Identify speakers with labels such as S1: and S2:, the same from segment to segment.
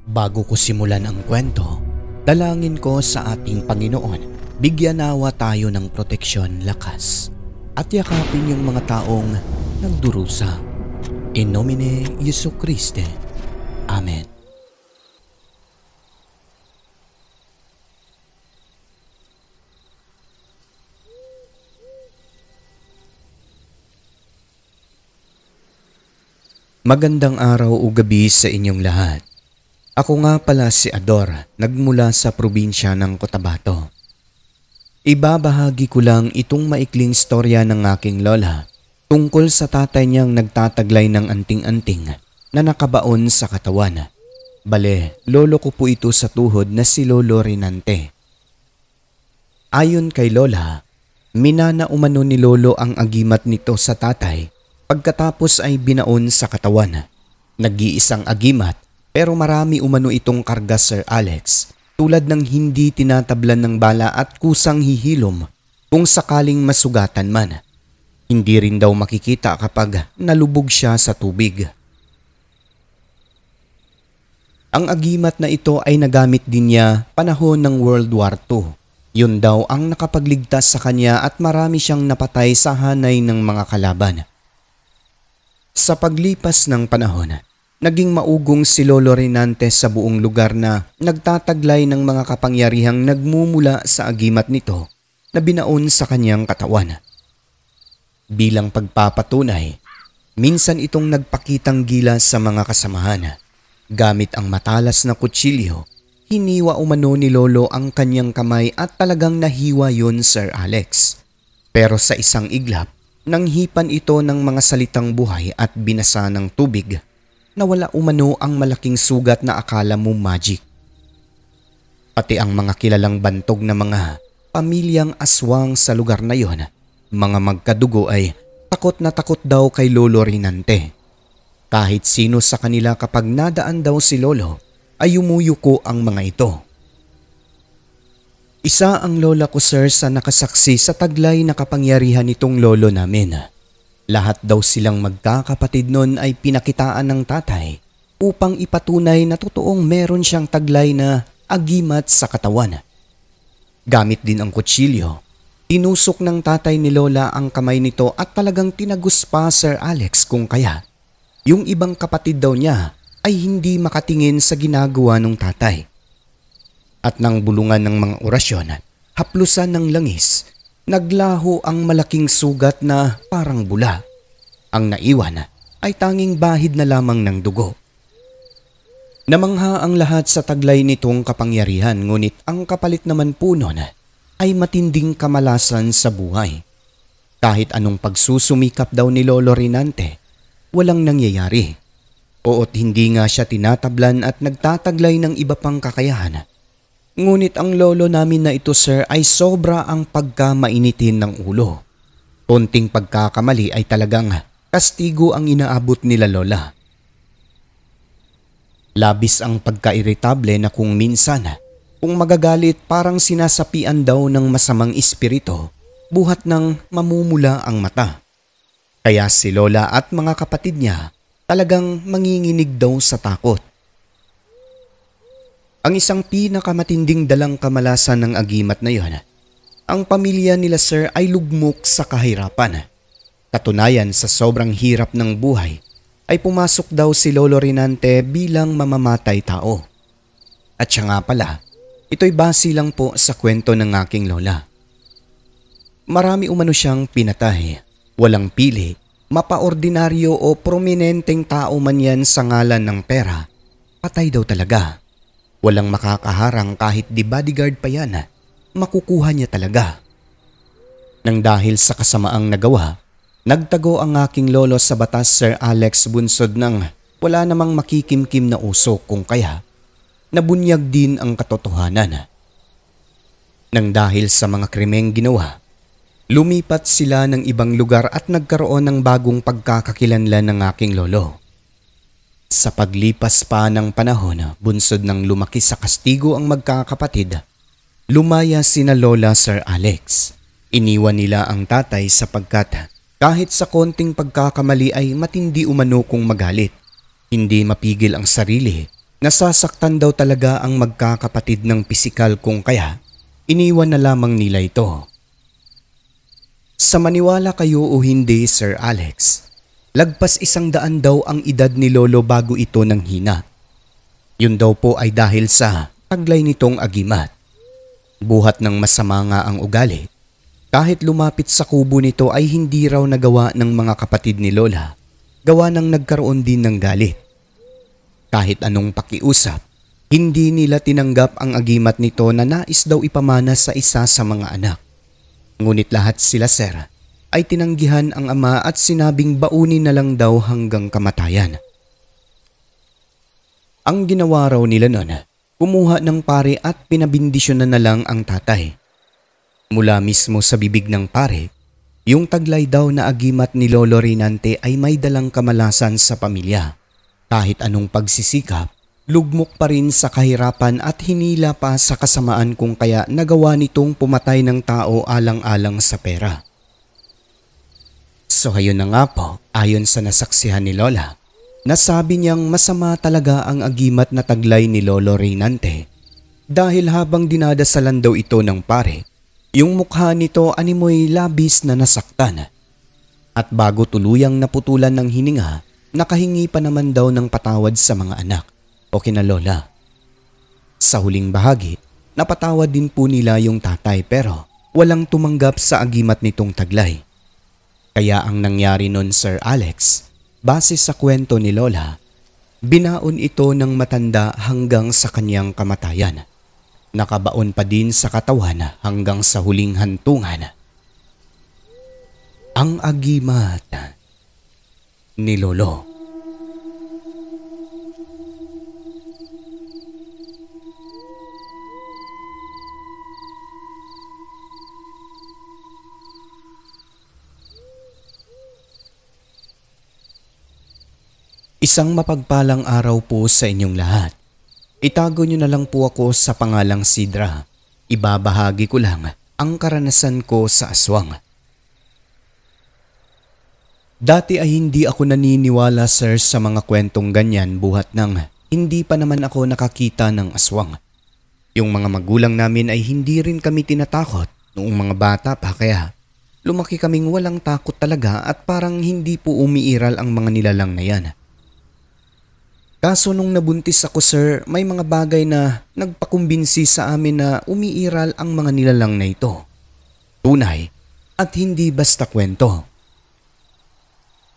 S1: Bago ko simulan ang kwento, dalangin ko sa ating Panginoon, bigyan nawa tayo ng proteksyon, lakas, at yakapin yung mga taong nagdurusa. In nomine Jesu Christe. Amen. Magandang araw o gabi sa inyong lahat. Ako nga pala si Ador, nagmula sa probinsya ng Cotabato. Ibabahagi ko lang itong maikling storya ng aking lola tungkol sa tatay niyang nagtataglay ng anting-anting na nakabaon sa katawan. Bale, lolo ko po ito sa tuhod na si Lolo Rinante. Ayon kay lola, minana umano ni lolo ang agimat nito sa tatay pagkatapos ay binaon sa katawan. Nag-iisang agimat pero marami umano itong karga, Sir Alex, tulad ng hindi tinatablan ng bala at kusang hihilom kung sakaling masugatan man. Hindi rin daw makikita kapag nalubog siya sa tubig. Ang agimat na ito ay nagamit din niya panahon ng World War II. Yun daw ang nakapagligtas sa kanya at marami siyang napatay sa hanay ng mga kalaban. Sa paglipas ng panahon, naging maugong si Lolo Rinante sa buong lugar na nagtataglay ng mga kapangyarihang nagmumula sa agimat nito na binaon sa kanyang katawan. Bilang pagpapatunay, minsan itong nagpakitang gilas sa mga kasamahan. Gamit ang matalas na kutsilyo, hiniwa umano ni Lolo ang kanyang kamay at talagang nahiwa yun, Sir Alex. Pero sa isang iglap, nanghipan ito ng mga salitang buhay at binasa ng tubig. Nawala umano ang malaking sugat na akala mo magic. Pati ang mga kilalang bantog na mga pamilyang aswang sa lugar na yon, mga magkadugo ay takot na takot daw kay Lolo Rinante. Kahit sino sa kanila kapag nadaan daw si Lolo ay umuyuko ang mga ito. Isa ang lola ko, sir, sa nakasaksi sa taglay na kapangyarihan nitong lolo namin. Lahat daw silang magkakapatid noon ay pinakitaan ng tatay upang ipatunay na totoong meron siyang taglay na agimat sa katawan. Gamit din ang kutsilyo, tinusok ng tatay ni Lola ang kamay nito at talagang tinagos pa, Sir Alex, kung kaya. Yung ibang kapatid daw niya ay hindi makatingin sa ginagawa ng tatay. At nang bulungan ng mga orasyon, haplusan ng langis, naglaho ang malaking sugat na parang bula. Ang naiwan ay tanging bahid na lamang ng dugo. Namangha ang lahat sa taglay nitong kapangyarihan, ngunit ang kapalit naman po nun ay matinding kamalasan sa buhay. Kahit anong pagsusumikap daw ni Lolo Rinante, walang nangyayari. Oot hindi nga siya tinatablan at nagtataglay ng iba pang kakayahan. Ngunit ang lolo namin na ito, sir, ay sobra ang pagkamainitin ng ulo. Konting pagkakamali ay talagang kastigo ang inaabot nila lola. Labis ang pagkairitable na kung minsan, kung magagalit parang sinasapian daw ng masamang espiritu, buhat ng mamumula ang mata. Kaya si lola at mga kapatid niya talagang manginginig daw sa takot. Ang isang pinakamatinding dalang kamalasan ng agimat na yon, ang pamilya nila, sir, ay lugmok sa kahirapan. Katunayan, sa sobrang hirap ng buhay ay pumasok daw si Lolo Rinante bilang mamamatay tao. At siya nga pala, ito'y base lang po sa kwento ng aking lola. Marami umano siyang pinatay, walang pili, mapaordinaryo o prominenteng tao man yan sa ngalan ng pera, patay daw talaga. Walang makakaharang kahit di bodyguard pa yan, makukuha niya talaga. Nang dahil sa kasamaang nagawa, nagtago ang aking lolo sa batas, Sir Alex, bunsod ng wala namang makikimkim na usok, kung kaya nabunyag din ang katotohanan. Nang dahil sa mga krimeng ginawa, lumipat sila ng ibang lugar at nagkaroon ng bagong pagkakakilanlan ng aking lolo. Sa paglipas pa ng panahon, bunsod ng lumaki sa kastigo ang magkakapatid, lumaya sina Lola, Sir Alex. Iniwan nila ang tatay sapagkat kahit sa konting pagkakamali ay matindi umano kung magalit. Hindi mapigil ang sarili Nasasaktan daw talaga ang magkakapatid ng pisikal kung kaya iniwan na lamang nila ito. Sa maniwala kayo o hindi, Sir Alex, lagpas 100 daw ang edad ni Lolo bago ito nanghina. Yun daw po ay dahil sa taglay nitong agimat. Buhat ng masama nga ang ugali. Kahit lumapit sa kubo nito ay hindi raw nagawa ng mga kapatid ni Lola, gawa ng nagkaroon din ng galit. Kahit anong pakiusap, hindi nila tinanggap ang agimat nito na nais daw ipamana sa isa sa mga anak. Ngunit lahat sila, sir, ay tinanggihan ang ama at sinabing baunin na lang daw hanggang kamatayan. Ang ginawa raw nila noon, kumuha ng pare at pinabindisyonan na lang ang tatay. Mula mismo sa bibig ng pare, yung taglay daw na agimat ni Lolo Rinante ay may dalang kamalasan sa pamilya. Kahit anong pagsisikap, lugmok pa rin sa kahirapan at hinila pa sa kasamaan kung kaya nagawa nitong pumatay ng tao alang-alang sa pera. So ayun na nga po, ayon sa nasaksihan ni Lola, nasabi niyang masama talaga ang agimat na taglay ni Lolo Rinante dahil habang dinadasalan daw ito ng pare, yung mukha nito animoy labis na nasaktan. At bago tuluyang naputulan ng hininga, nakahingi pa naman daw ng patawad sa mga anak o kina Lola. Sa huling bahagi, napatawad din po nila yung tatay pero walang tumanggap sa agimat nitong taglay. Kaya ang nangyari nun, Sir Alex, base sa kwento ni Lola, binaon ito ng matanda hanggang sa kanyang kamatayan. Nakabaon pa din sa katawan hanggang sa huling hantungan. Ang agimat ni Lolo. Isang mapagpalang araw po sa inyong lahat. Itago niyo na lang po ako sa pangalang Sidra. Ibabahagi ko lang ang karanasan ko sa aswang. Dati ay hindi ako naniniwala, sir, sa mga kwentong ganyan buhat ng hindi pa naman ako nakakita ng aswang. Yung mga magulang namin ay hindi rin kami tinatakot noong mga bata pa kaya lumaki kaming walang takot talaga at parang hindi po umiiral ang mga nilalang na yan. Kaso nung nabuntis ako, sir, may mga bagay na nagpakumbinsi sa amin na umiiral ang mga nilalang na ito. Tunay at hindi basta kwento.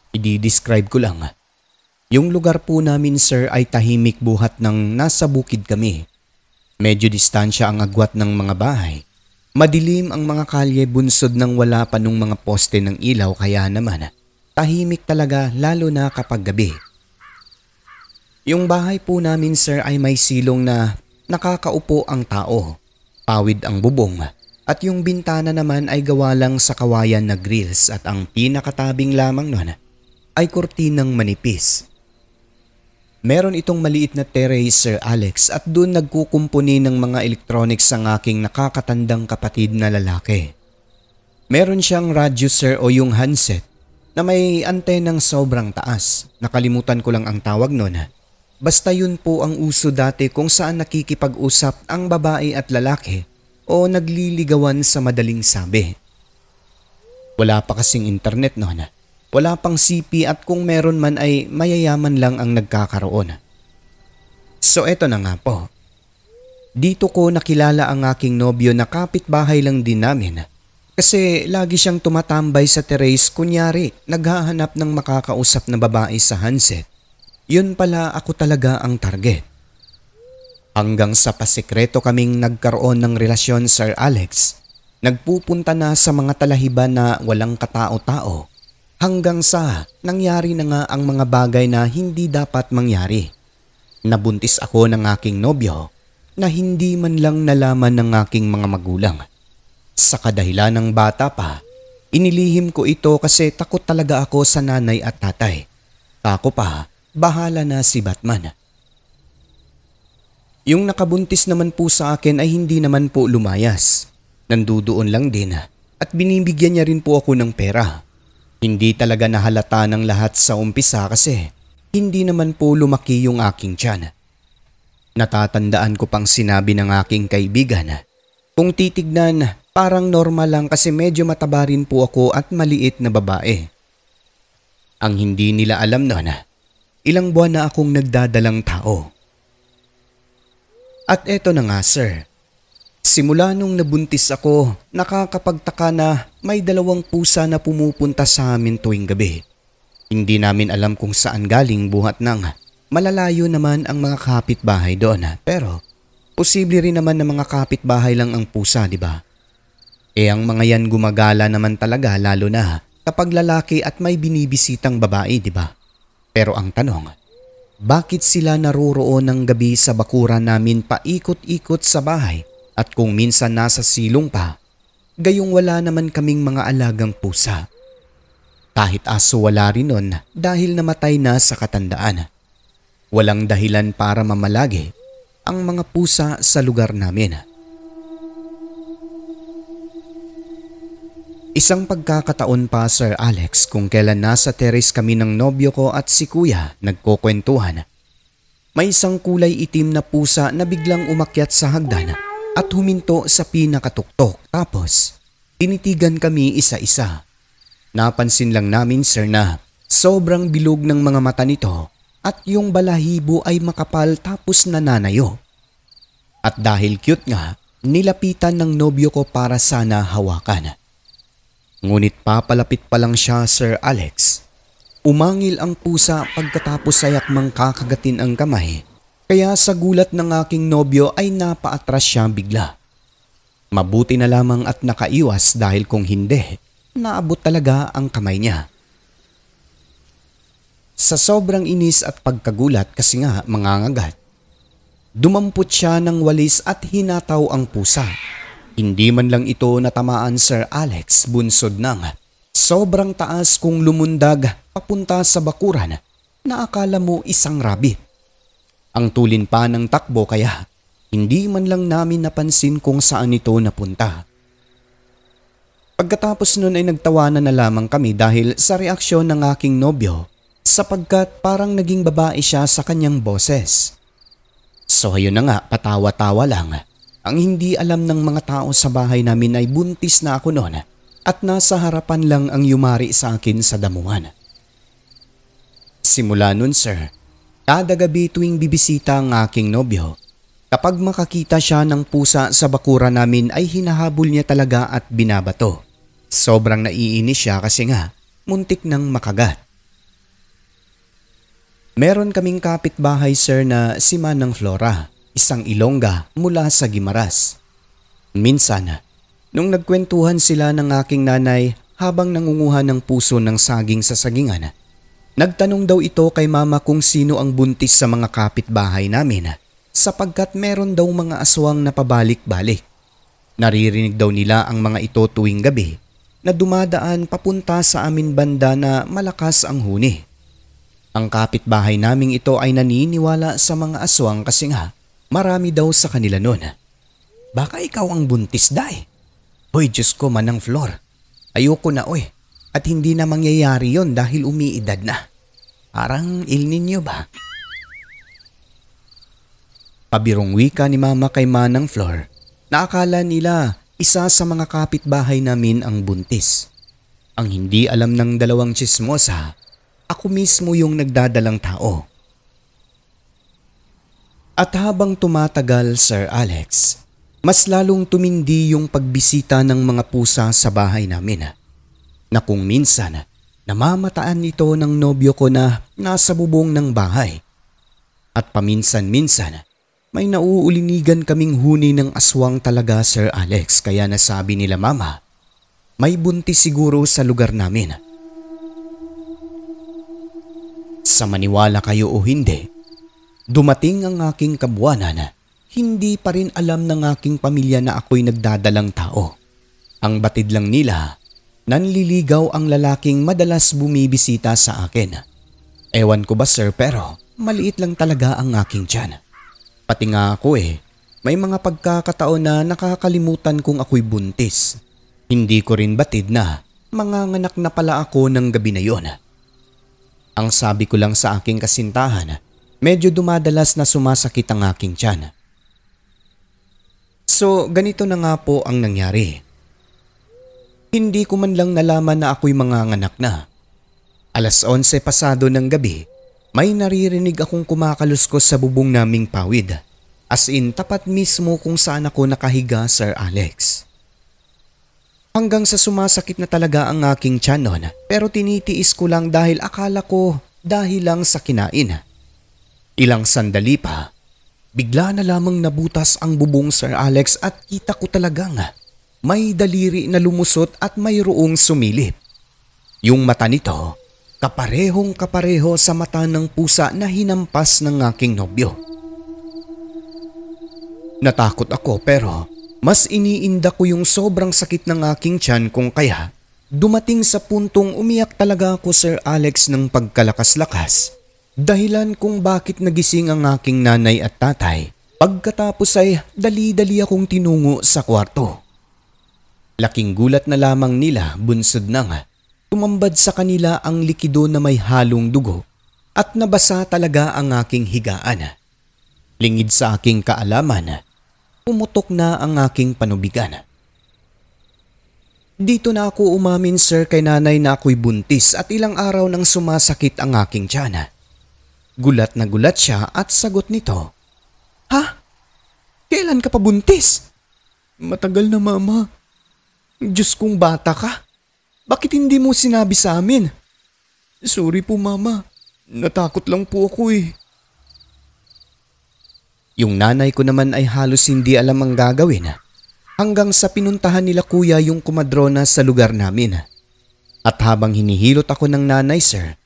S1: I-describe ko lang. Yung lugar po namin, sir, ay tahimik buhat ng nasa bukid kami. Medyo distansya ang agwat ng mga bahay. Madilim ang mga kalye bunsod ng wala pa nung mga poste ng ilaw kaya naman tahimik talaga lalo na kapag gabi. Yung bahay po namin, sir, ay may silong na nakakaupo ang tao, pawid ang bubong, at yung bintana naman ay gawa lang sa kawayan na grills at ang pinakatabing lamang nun ay kurtinang manipis. Meron itong maliit na terrace, Sir Alex, at doon nagkukumpuni ng mga electronics ang aking nakakatandang kapatid na lalaki. Meron siyang radyo, sir, o yung handset na may antenang sobrang taas. Nakalimutan ko lang ang tawag nun. Basta yun po ang uso dati kung saan nakikipag-usap ang babae at lalaki o nagliligawan sa madaling sabi. Wala pa kasing internet noon. Wala pang CP at kung meron man ay mayayaman lang ang nagkakaroon. So eto na nga po. Dito ko nakilala ang aking nobyo na kapitbahay lang din namin. Kasi lagi siyang tumatambay sa terrace kunyari naghahanap ng makakausap na babae sa handset. Yun pala ako talaga ang target. Hanggang sa pasikreto kaming nagkaroon ng relasyon, Sir Alex. Nagpupunta na sa mga talahiban na walang katao-tao. Hanggang sa nangyari na nga ang mga bagay na hindi dapat mangyari. Nabuntis ako ng aking nobyo na hindi man lang nalaman ng aking mga magulang. Sa kadahilan ng bata pa, inilihim ko ito kasi takot talaga ako sa nanay at tatay. Tako pa, bahala na si Batman. Yung nakabuntis naman po sa akin ay hindi naman po lumayas. Nandudoon lang din at binibigyan niya rin po ako ng pera. Hindi talaga nahalata ng lahat sa umpisa kasi hindi naman po lumaki yung aking tiyan. Natatandaan ko pang sinabi ng aking kaibigan, kung titignan parang normal lang kasi medyo mataba rin po ako at maliit na babae. Ang hindi nila alam noon, ilang buwan na akong nagdadalang tao. At eto na nga sir, simula nung nabuntis ako, nakakapagtaka na may 2 pusa na pumupunta sa amin tuwing gabi. Hindi namin alam kung saan galing buhat ng malalayo naman ang mga kapitbahay doon, pero posible rin naman na mga kapitbahay lang ang pusa, di ba? Ang mga yan gumagala naman talaga lalo na kapag lalaki at may binibisitang babae, di ba? Pero ang tanong, bakit sila naroroon ng gabi sa bakuran namin paikot-ikot sa bahay at kung minsan nasa silong pa, gayong wala naman kaming mga alagang pusa? Kahit aso wala rin nun dahil namatay na sa katandaan. Walang dahilan para mamalagi ang mga pusa sa lugar namin. Isang pagkakataon pa Sir Alex kung kailan nasa terrace kami ng nobyo ko at si kuya nagkukwentuhan. May isang kulay itim na pusa na biglang umakyat sa hagdan at huminto sa pinakatuktok tapos tinitigan kami isa-isa. Napansin lang namin sir na sobrang bilog ng mga mata nito at yung balahibo ay makapal tapos nananayo. At dahil cute nga, nilapitan ng nobyo ko para sana hawakan. Ngunit papalapit pa lang siya Sir Alex. Umangil ang pusa pagkatapos sayakmang kakagatin ang kamay, kaya sa gulat ng aking nobyo ay napaatras siya bigla. Mabuti na lamang at nakaiwas dahil kung hindi, naabot talaga ang kamay niya. Sa sobrang inis at pagkagulat kasi nga mangangagat, dumampot siya ng walis at hinataw ang pusa. Hindi man lang ito natamaan Sir Alex, bunsod ng sobrang taas kung lumundag papunta sa bakuran na akala mo isang rabbit. Ang tulin pa ng takbo kaya hindi man lang namin napansin kung saan ito napunta. Pagkatapos nun ay nagtawanan na lamang kami dahil sa reaksyon ng aking nobyo sapagkat parang naging babae siya sa kanyang boses. So ayun na nga, patawa-tawa lang. Ang hindi alam ng mga tao sa bahay namin ay buntis na ako noon at nasa harapan lang ang yumari sa akin sa damuhan. Simula nun sir, kada gabi tuwing bibisita ang aking nobyo, kapag makakita siya ng pusa sa bakura namin ay hinahabol niya talaga at binabato. Sobrang naiinis siya kasi nga muntik nang makagat. Meron kaming kapitbahay sir na si Manang Flora, isang Ilongga mula sa Guimaras. Minsan, nung nagkwentuhan sila ng aking nanay habang nangunguha ng puso ng saging sa sagingan, nagtanong daw ito kay mama kung sino ang buntis sa mga kapitbahay namin sapagkat meron daw mga aswang na pabalik-balik. Naririnig daw nila ang mga ito tuwing gabi na dumadaan papunta sa amin banda na malakas ang huni. Ang kapitbahay naming ito ay naniniwala sa mga aswang kasi nga marami daw sa kanila noon. Baka ikaw ang buntis day. Hoy Diyos ko Manang Flor, ayoko na oy at hindi na mangyayari yon dahil umiidad na. Parang Il Nino ba? Pabirong wika ni mama kay Manang Flor na akala nila isa sa mga kapitbahay namin ang buntis. Ang hindi alam ng dalawang tsismosa, ako mismo yung nagdadalang tao. At habang tumatagal Sir Alex, mas lalong tumindi yung pagbisita ng mga pusa sa bahay namin. Na kung minsan, namamataan ito ng nobyo ko na nasa bubong ng bahay. At paminsan-minsan, may nauulinigan kaming huni ng aswang talaga Sir Alex kaya nasabi nila mama, may buntis siguro sa lugar namin. Sa maniwala kayo o hindi, dumating ang aking kabuwanan, hindi pa rin alam ng aking pamilya na ako'y nagdadalang tao. Ang batid lang nila, nanliligaw ang lalaking madalas bumibisita sa akin. Ewan ko ba sir pero maliit lang talaga ang aking tiyan. Pati nga ako may mga pagkakataon na nakakalimutan kung ako'y buntis. Hindi ko rin batid na manganganak na pala ako ng gabi na yon. Ang sabi ko lang sa aking kasintahan, Medyo dumadalas na sumasakit ang aking tiyan. So ganito na nga po ang nangyari. Hindi ko man lang nalaman na ako'y manganganak na. 11:00 pasado ng gabi, may naririnig akong kumakaluskos sa bubong naming pawid. As in tapat mismo kung saan ako nakahiga, Sir Alex. Hanggang sa sumasakit na talaga ang aking tiyan noon, pero tinitiis ko lang dahil akala ko dahil lang sa kinain. Ilang sandali pa, bigla na lamang nabutas ang bubong, Sir Alex, at kita ko talagang may daliri na lumusot at mayroong sumilip. Yung mata nito, kaparehong kapareho sa mata ng pusa na hinampas ng aking nobyo. Natakot ako pero mas iniinda ko yung sobrang sakit ng aking tiyan kung kaya dumating sa puntong umiyak talaga ako, Sir Alex, ng pagkalakas-lakas. Dahilan kung bakit nagising ang aking nanay at tatay. Pagkatapos ay dali-dali akong tinungo sa kwarto. Laking gulat na lamang nila, bunsod na nga. Tumambad sa kanila ang likido na may halong dugo at nabasa talaga ang aking higaan. Lingid sa aking kaalaman, pumutok na ang aking panubigan. Dito na ako umamin, sir, kay nanay na ako'y buntis at ilang araw nang sumasakit ang aking tiyan. Gulat na gulat siya at sagot nito, "Ha? Kailan ka pa buntis?" "Matagal na, mama." "Diyos kong bata ka. Bakit hindi mo sinabi sa amin?" "Sorry po, mama. Natakot lang po ako eh." Yung nanay ko naman ay halos hindi alam ang gagawin hanggang sa pinuntahan nila kuya yung kumadrona sa lugar namin. At habang hinihilot ako ng nanay, sir,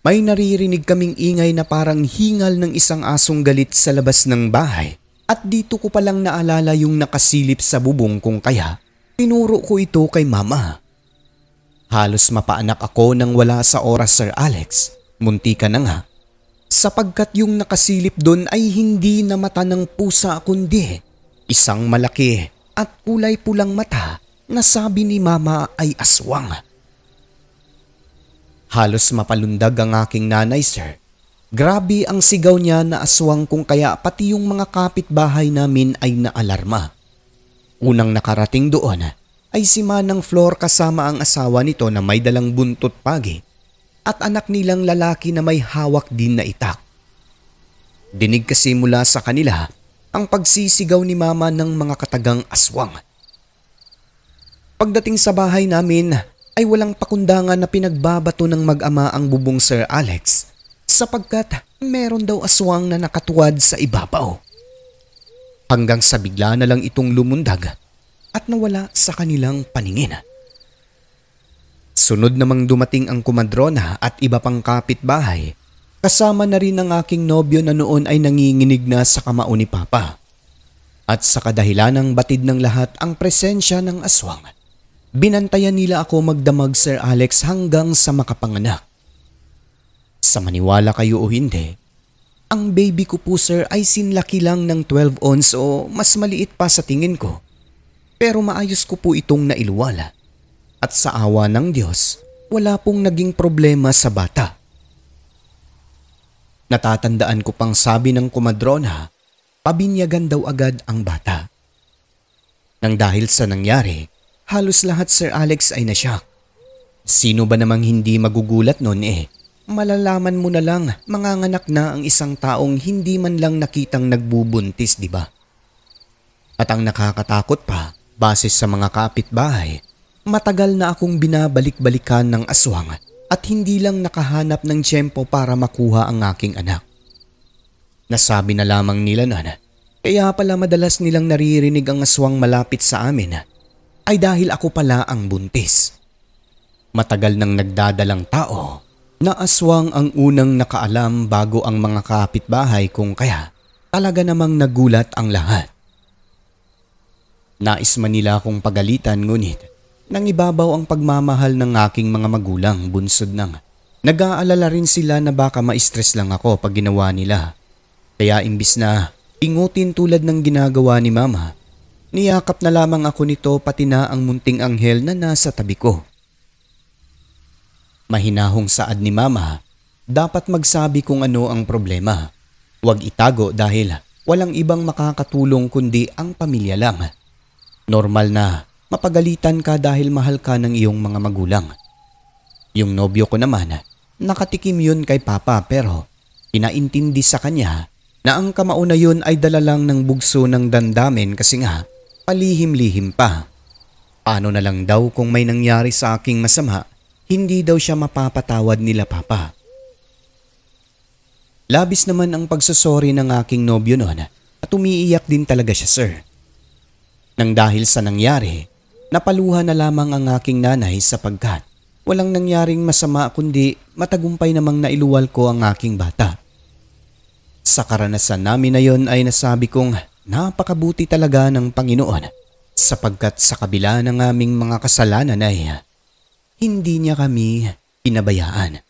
S1: may naririnig kaming ingay na parang hingal ng isang asong galit sa labas ng bahay. At dito ko palang naalala yung nakasilip sa bubong kung kaya tinuro ko ito kay mama. Halos mapaanak ako nang wala sa oras, Sir Alex. Muntika na nga. Sapagkat yung nakasilip doon ay hindi na mata ng pusa kundi isang malaki at kulay pulang mata na sabi ni mama ay aswang. Halos mapalundag ang aking nanay, sir. Grabe ang sigaw niya na aswang kung kaya pati yung mga kapitbahay namin ay naalarma. Unang nakarating doon ay si Manang Flor kasama ang asawa nito na may dalang buntot pagi at anak nilang lalaki na may hawak din na itak. Dinig kasi mula sa kanila ang pagsisigaw ni mama ng mga katagang aswang. Pagdating sa bahay namin ay walang pakundangan na pinagbabato ng mag-ama ang bubong, Sir Alex, sapagkat meron daw aswang na nakatuwad sa ibabaw. Hanggang sa bigla na lang itong lumundag at nawala sa kanilang paningin. Sunod namang dumating ang kumadrona at iba pang kapitbahay, kasama na rin ang aking nobyo na noon ay nanginginig na sa kamao ni Papa. At sa kadahilan ng batid ng lahat ang presensya ng aswang, binantayan nila ako magdamag, Sir Alex, hanggang sa makapanganak. Sa maniwala kayo o hindi, ang baby ko po, sir, ay sinlaki lang ng 12 ounce o mas maliit pa sa tingin ko. Pero maayos ko po itong nailuwala. At sa awa ng Diyos, wala pong naging problema sa bata. Natatandaan ko pang sabi ng kumadrona, pabinyagan daw agad ang bata. Nang dahil sa nangyari, halos lahat, Sir Alex, ay nasyak. Sino ba namang hindi magugulat noon eh? Malalaman mo na lang manganganak na ang isang taong hindi man lang nakitang nagbubuntis, di ba? At ang nakakatakot pa, base sa mga kapitbahay, matagal na akong binabalik-balikan ng aswang at hindi lang nakahanap ng tiyempo para makuha ang aking anak. Nasabi na lamang nila na kaya pala madalas nilang naririnig ang aswang malapit sa amin ay dahil ako pala ang buntis. Matagal nang nagdadalang tao na aswang ang unang nakaalam bago ang mga kapitbahay kung kaya talaga namang nagulat ang lahat. Nais man nila akong pagalitan ngunit nang ibabaw ang pagmamahal ng aking mga magulang, bunsod nang nag-aalala rin sila na baka ma-stress lang ako pag ginawa nila. Kaya imbis na ingutin tulad ng ginagawa ni mama, niyakap na lamang ako nito pati na ang munting anghel na nasa tabi ko. Mahinahong saad ni mama, dapat magsabi kung ano ang problema. Huwag itago dahil walang ibang makakatulong kundi ang pamilya lang. Normal na mapagalitan ka dahil mahal ka ng iyong mga magulang. Yung nobyo ko naman, nakatikim yun kay Papa pero inaintindi sa kanya na ang kamao na yun ay dala lang ng bugso ng damdamin kasi nga palihim-lihim pa. Paano na lang daw kung may nangyari sa aking masama, hindi daw siya mapapatawad nila Papa. Labis naman ang pagsusori ng aking nobyo noon at umiiyak din talaga siya, sir. Nang dahil sa nangyari, napaluha na lamang ang aking nanay sapagkat walang nangyaring masama kundi matagumpay namang nailuwal ko ang aking bata. Sa karanasan namin na yon ay nasabi kong napakabuti talaga ng Panginoon sapagkat sa kabila ng aming mga kasalanan ay hindi niya kami pinabayaan.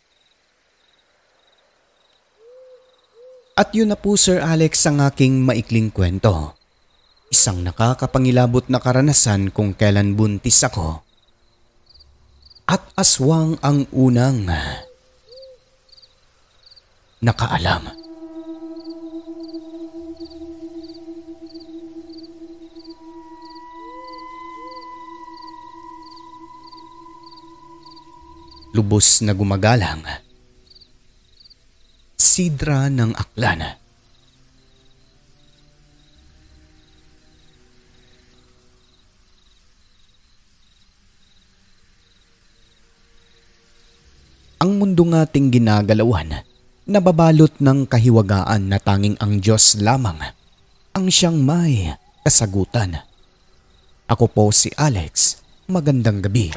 S1: At yun na po Sir Alex ang aking maikling kwento. Isang nakakapangilabot na karanasan kung kailan buntis ako. At aswang ang unang nakaalam. Lubos na gumagalang. Sidra ng Aklan. Ang mundo ngating ginagalawan, nababalot ng kahiwagaan na tanging ang Diyos lamang ang siyang may kasagutan. Ako po si Alex. Magandang gabi.